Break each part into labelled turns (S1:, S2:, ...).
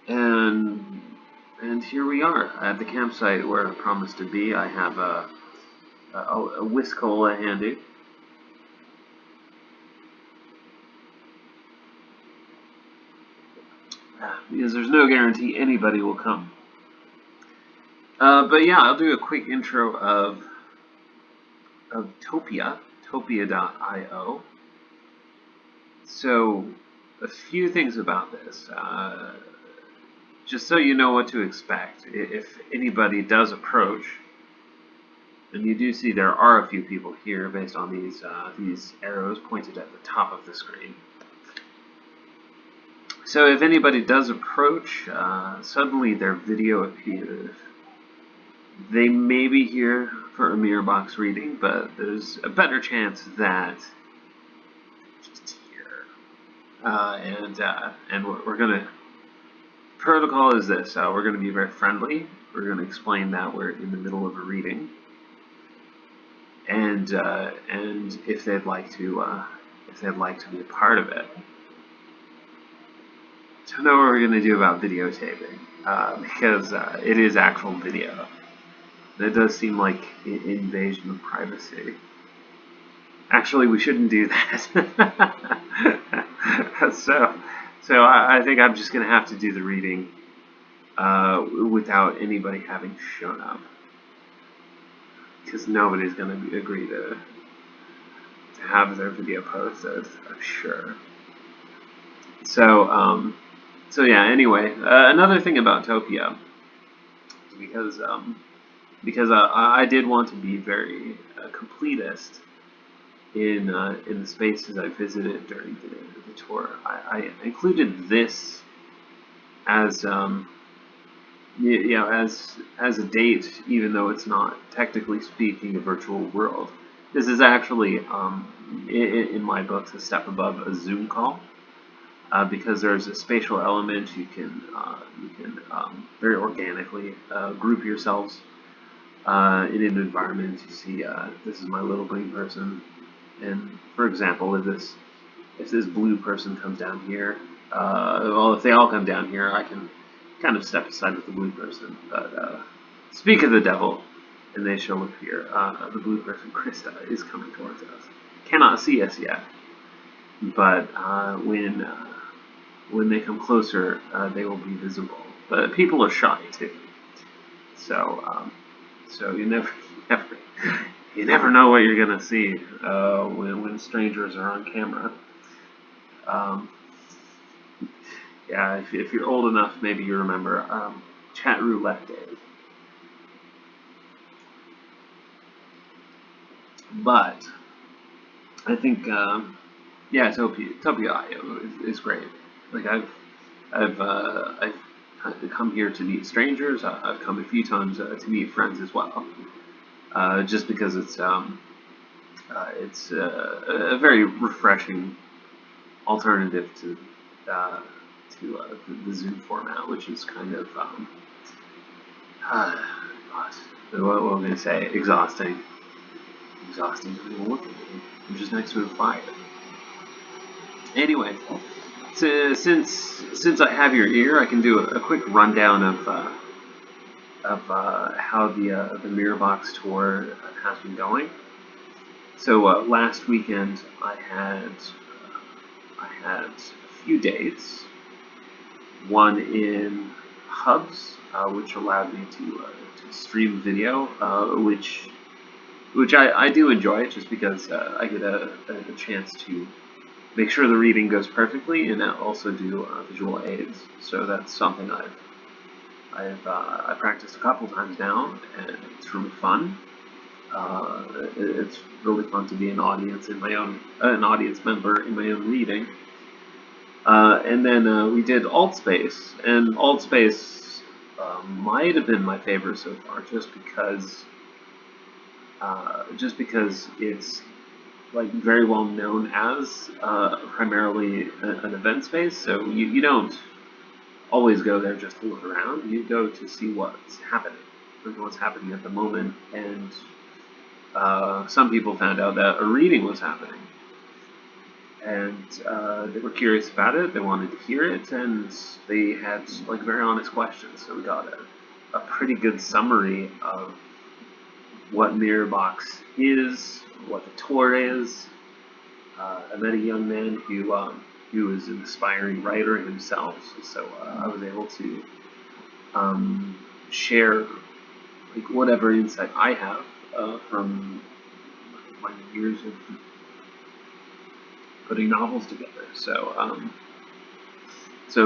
S1: And here we are at the campsite where I promised to be. I have a whisk-cola handy. Because there's no guarantee anybody will come. But yeah, I'll do a quick intro of Topia, Topia.io. So, a few things about this. Just so you know what to expect, if anybody does approach, and you do see there are a few people here based on these arrows pointed at the top of the screen. So if anybody does approach, suddenly their video appears. They may be here for a mirror box reading, but there's a better chance that just here. And we're gonna. Protocol is this: we're gonna be very friendly. We're gonna explain that we're in the middle of a reading, and if they'd like to be a part of it. Don't know what we're gonna do about videotaping because it is actual video. That does seem like an invasion of privacy. Actually, we shouldn't do that. so I think I'm just gonna have to do the reading without anybody having shown up, because nobody's gonna agree to have their video posted, I'm sure. So yeah. Anyway, another thing about Topia, because I did want to be very completist in the spaces I visited during the tour. I included this as as a date, even though it's not technically speaking a virtual world. This is actually in my books a step above a Zoom call. Because there's a spatial element, you can very organically group yourselves in an environment. You see, this is my little green person, and for example, if this blue person comes down here, well, if they all come down here, I can kind of step aside with the blue person. But speak of the devil, and they shall appear. The blue person, Krista, is coming towards us. Cannot see us yet, but when they come closer, they will be visible. But people are shy too, so you never know what you're gonna see when strangers are on camera. Um, yeah, if you're old enough, maybe you remember chat roulette days. But I think yeah, Topia.io is great. Like I've come here to meet strangers. I've come a few times to meet friends as well. Just because it's a very refreshing alternative uh, to the Zoom format, which is kind of uh, what am I going to say? Exhausting. Exhausting. I mean, look at me. I'm just next to a fire. Anyway, so since I have your ear, I can do a quick rundown of how the Mirror Box tour has been going. So last weekend I had a few dates. One in hubs, which allowed me to stream video, which I do enjoy, just because I get a chance to make sure the reading goes perfectly, and also do visual aids. So that's something I practiced a couple times now, and it's really fun. It's really fun to be an audience member in my own reading. And then we did Altspace, and Altspace might have been my favorite so far, just because it's like very well known as primarily an event space. So you don't always go there just to look around. You go to see what's happening at the moment, and some people found out that a reading was happening, and they were curious about it. They wanted to hear it, and they had like very honest questions. So we got a pretty good summary of what Mirrorbox is, what the tour is. I met a young man who is an aspiring writer himself, so I was able to share like whatever insight I have from my years of putting novels together. So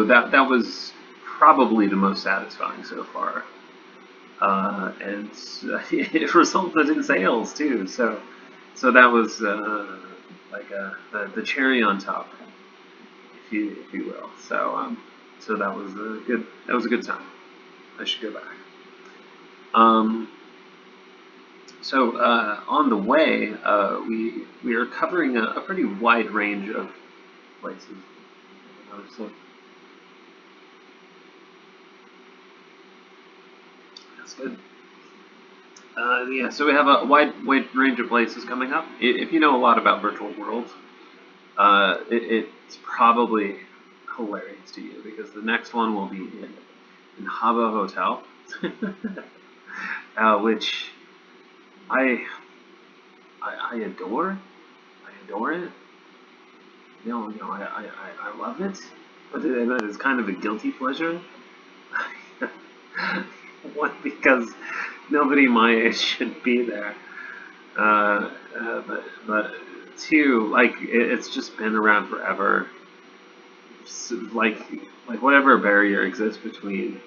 S1: that was probably the most satisfying so far, and it resulted in sales too. So that was like the cherry on top, if you will. So that was a good time. I should go back. Um, so on the way, we are covering a pretty wide range of places. So that's good. Yeah, so we have a wide range of places coming up. If you know a lot about virtual worlds, it's probably hilarious to you because the next one will be in Habbo Hotel, which I, I adore. I adore it. I love it, but it's kind of a guilty pleasure. One, because nobody my age should be there. But two, like it's just been around forever. So, like whatever barrier exists between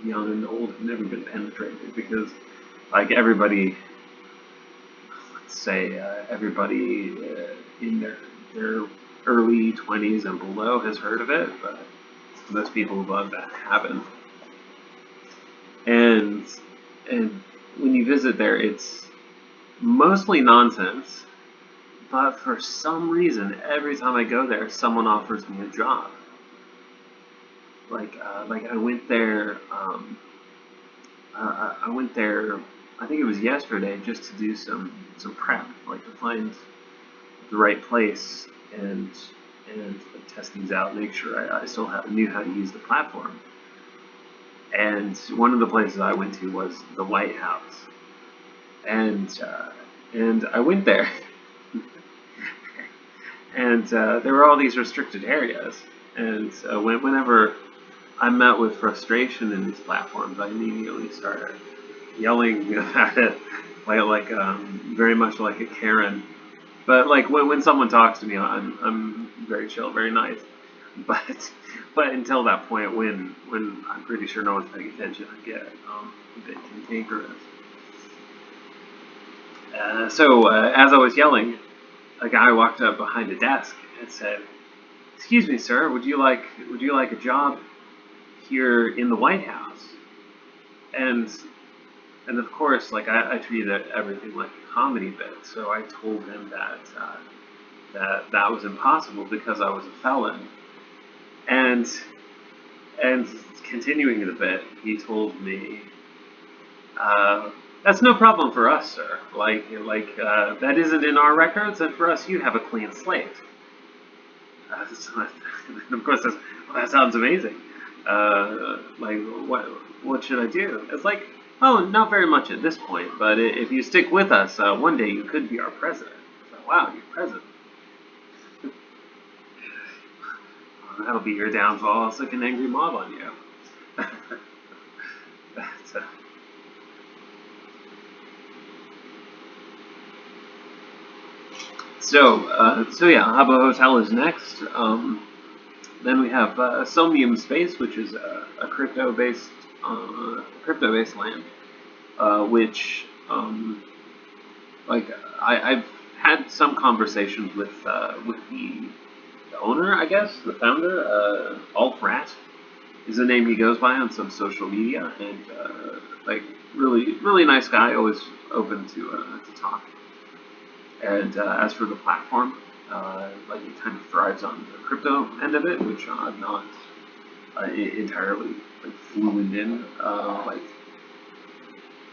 S1: young and old have never been penetrated because like everybody, let's say everybody in their early 20s and below has heard of it, but most people above that haven't. And and when you visit there, it's mostly nonsense. But for some reason, every time I go there, someone offers me a job. Like I went there. I went there. I think it was yesterday, just to do some prep, like to find the right place and like, test things out, make sure I still knew how to use the platform. And one of the places I went to was the White House, and and I went there, and there were all these restricted areas. And whenever I met with frustration in these platforms, I immediately started yelling about it, very much like a Karen. But like when someone talks to me, I'm very chill, very nice. But but until that point, when I'm pretty sure no one's paying attention, I get a bit cantankerous. So as I was yelling, a guy walked up behind a desk and said, "Excuse me, sir, would you like a job here in the White House?" And and of course, like I treated everything like a comedy bit, so I told him that was impossible because I was a felon. And and continuing the bit, he told me, uh, "That's no problem for us, sir. That isn't in our records, and for us, you have a clean slate." So, and of course, that sounds amazing. Like, what should I do? It's like, oh, not very much at this point, but if you stick with us, one day you could be our president. So, wow, you're president. That'll be your downfall. It's like an angry mob on you. But, so yeah, Habbo Hotel is next. Then we have Somnium Space, which is a crypto-based land, which like I've had some conversations with the owner, I guess, the founder, Alt Rat is the name he goes by on some social media, and like really nice guy, always open to talk. And as for the platform, like it kind of thrives on the crypto end of it, which I'm not entirely like fluent in. Like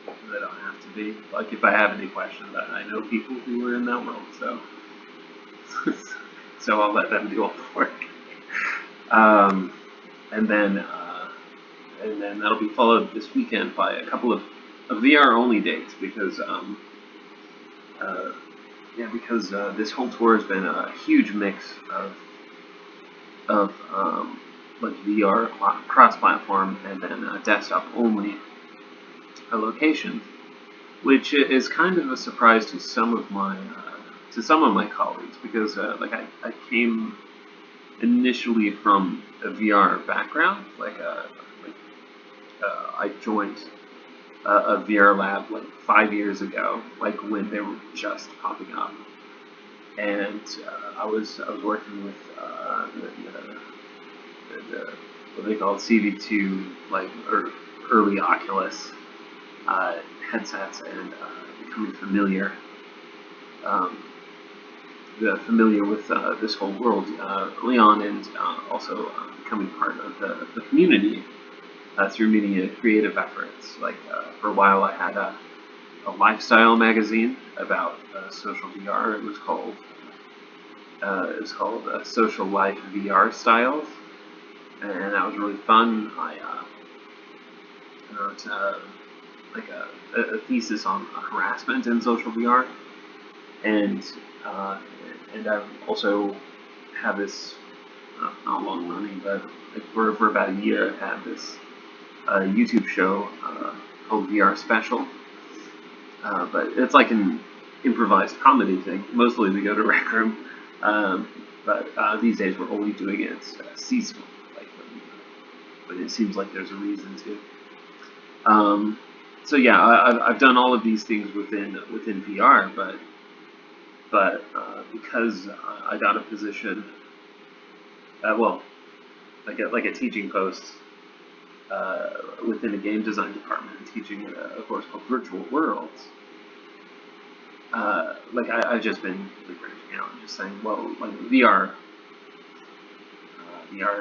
S1: I don't have to be. Like if I have any questions, I know people who are in that world. So so I'll let them do all the work. Um, and then that'll be followed this weekend by a couple of VR only dates because uh, this whole tour has been a huge mix of like VR cross-platform and then desktop only locations, which is kind of a surprise to some of my colleagues because I came initially from a VR background, I joined a VR lab like 5 years ago, like when they were just popping up, and I was working with the what they call CV2, like early Oculus headsets, and becoming um, familiar with this whole world early on, and also becoming part of the community through many creative efforts. Like for a while, I had a lifestyle magazine about social VR. It was called Social Life VR Styles, and that was really fun. I wrote like a thesis on harassment in social VR, and uh, I've also had this not long running, but like for about a year, I've had this YouTube show called VR Special. But it's like an improvised comedy thing. Mostly we go to Rec Room, but these days we're only doing it seasonal, like when it seems like there's a reason to. So yeah, I've done all of these things within VR, but because I got a position, well, like a teaching post within a game design department, teaching a course called Virtual Worlds. I've just been like, branching out and just saying, well, like VR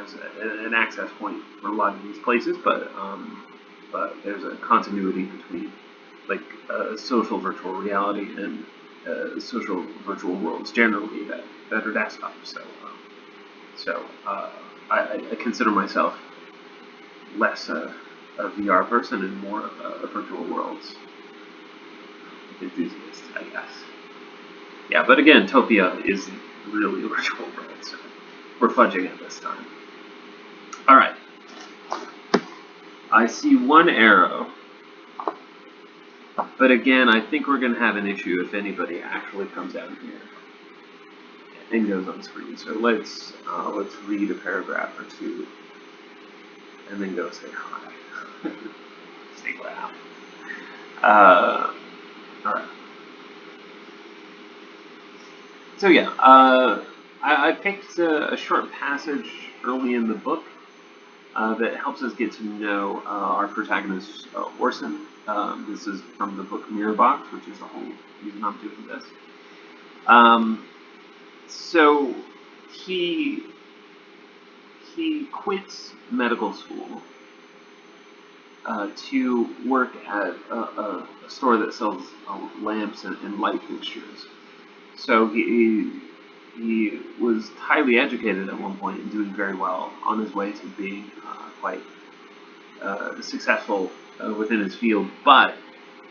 S1: is an access point for a lot of these places, but there's a continuity between like social virtual reality and social virtual worlds generally that are desktop. So I consider myself less a VR person and more of a virtual worlds enthusiast, I guess. Yeah, but again, Topia is really a virtual world, so we're fudging it this time. All right. I see one arrow, but again, I think we're going to have an issue if anybody actually comes out here and goes on screen. So let's read a paragraph or two, and then go say hi. Say wow. All right. So yeah, I picked a short passage early in the book that helps us get to know our protagonist, Orson. This is from the book Mirror Box, which is the whole reason I'm doing this. So he quits medical school to work at a store that sells lamps and light fixtures. So he was highly educated at one point and doing very well on his way to being quite successful within his field, but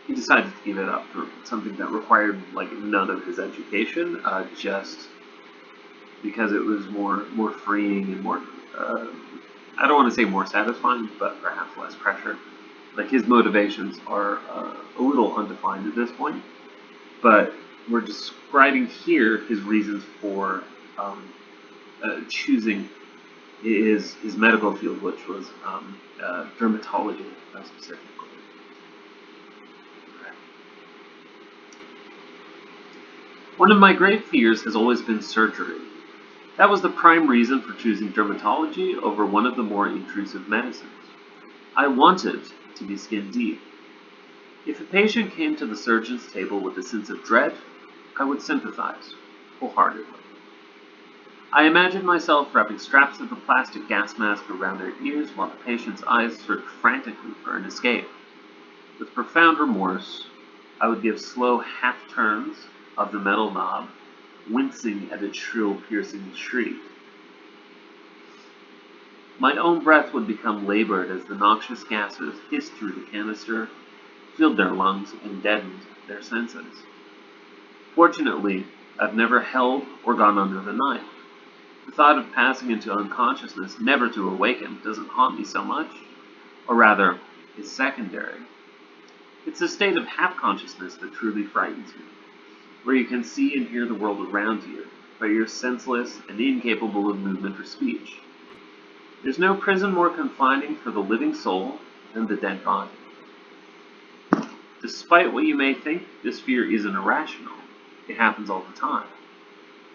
S1: he decided to give it up for something that required like none of his education, just because it was more freeing and more. I don't want to say more satisfying, but perhaps less pressure. Like his motivations are a little undefined at this point, but we're describing here his reasons for choosing his medical field, which was dermatology specifically. One of my great fears has always been surgery. That was the prime reason for choosing dermatology over one of the more intrusive medicines. I wanted to be skin deep. If a patient came to the surgeon's table with a sense of dread, I would sympathize wholeheartedly. I imagined myself wrapping straps of the plastic gas mask around their ears while the patient's eyes searched frantically for an escape. With profound remorse, I would give slow half-turns of the metal knob wincing at its shrill, piercing shriek. My own breath would become labored as the noxious gases hissed through the canister, filled their lungs, and deadened their senses. Fortunately, I've never held or gone under the knife. The thought of passing into unconsciousness, never to awaken, doesn't haunt me so much, or rather, is secondary. It's a state of half-consciousness that truly frightens me, where you can see and hear the world around you, but you're senseless and incapable of movement or speech. There's no prison more confining for the living soul than the dead body. Despite what you may think, this fear isn't irrational. It happens all the time.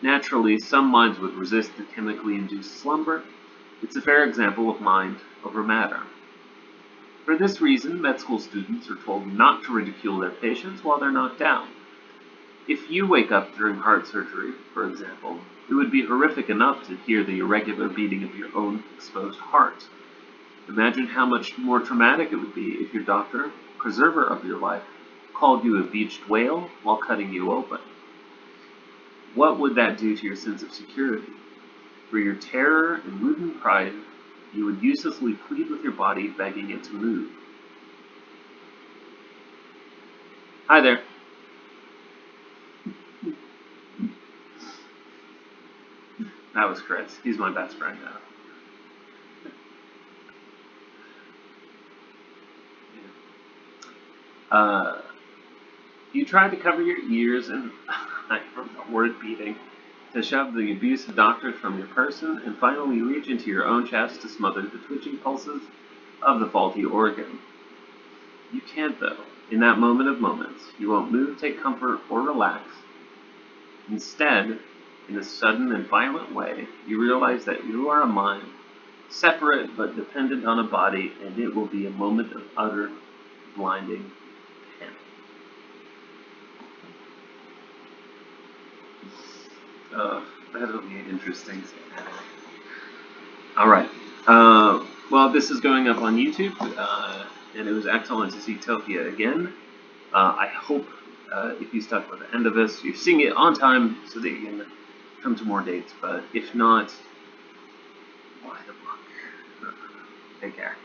S1: Naturally, some minds would resist the chemically induced slumber. It's a fair example of mind over matter. For this reason, med school students are told not to ridicule their patients while they're knocked down. If you wake up during heart surgery, for example, it would be horrific enough to hear the irregular beating of your own exposed heart. Imagine how much more traumatic it would be if your doctor, preserver of your life, called you a beached whale while cutting you open. What would that do to your sense of security? For your terror and wooden pride, you would uselessly plead with your body, begging it to move. Hi there. That was Chris. He's my best friend now. You try to cover your ears and from the word beating, to shove the abusive doctors from your person, and finally reach into your own chest to smother the twitching pulses of the faulty organ. You can't, though. In that moment of moments, you won't move, take comfort, or relax. Instead, in a sudden and violent way, you realize that you are a mind, separate but dependent on a body, and it will be a moment of utter, blinding panic. That'll be interesting. Alright. Well, this is going up on YouTube, and it was excellent to see Topia again. I hope, if you stuck with the end of this, you're seeing it on time so that you can come to more dates, but if not, why the fuck? Take care.